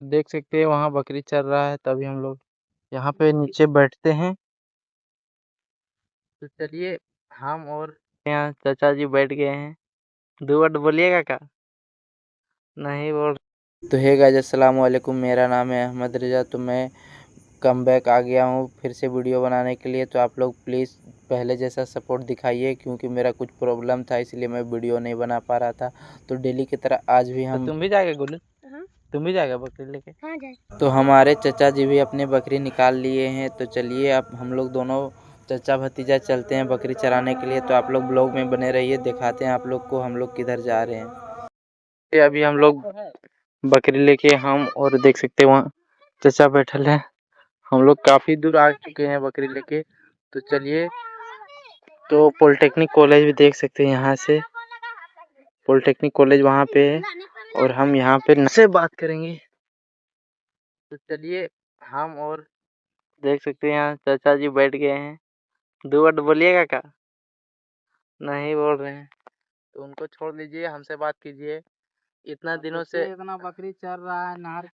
देख सकते हैं वहाँ बकरी चर रहा है, तभी हम लोग यहाँ पे नीचे बैठते हैं। तो चलिए, हम और यहाँ चाचा जी बैठ गए हैं। 2 वर्ड बोलिएगा क्या? नहीं बोल। तो हे गाइस, अस्सलाम वालेकुम। मेरा नाम है अहमद रज़ा। तो मैं कम बैक आ गया हूँ फिर से वीडियो बनाने के लिए। तो आप लोग प्लीज़ पहले जैसा सपोर्ट दिखाइए, क्योंकि मेरा कुछ प्रॉब्लम था, इसलिए मैं वीडियो नहीं बना पा रहा था। तो डेली की तरह आज भी हम तुम भी जाएगा गोलू? तुम भी जाएगा बकरी लेके? हाँ जाए। तो हमारे चाचा जी भी अपने बकरी निकाल लिए हैं। तो चलिए, अब हम लोग दोनों चाचा भतीजा चलते हैं बकरी चराने के लिए। तो आप लोग ब्लॉग में बने रहिए, दिखाते हैं आप लोग को हम लोग किधर जा रहे हैं। अभी हम लोग बकरी लेके हम और देख सकते हैं वहाँ चाचा बैठल है। हम लोग काफ़ी दूर आ चुके हैं बकरी लेके। तो चलिए, तो पॉलिटेक्निक कॉलेज भी देख सकते हैं यहाँ से। पॉलिटेक्निक कॉलेज वहाँ पे है और हम यहाँ पे से बात करेंगे। तो चलिए, हम और देख सकते हैं यहाँ चाचा जी बैठ गए हैं। 2 वर्ड बोलिएगा क्या? नहीं बोल रहे हैं। तो उनको छोड़ दीजिए, हमसे बात कीजिए। इतना दिनों से इतना बकरी चर रहा है, नहर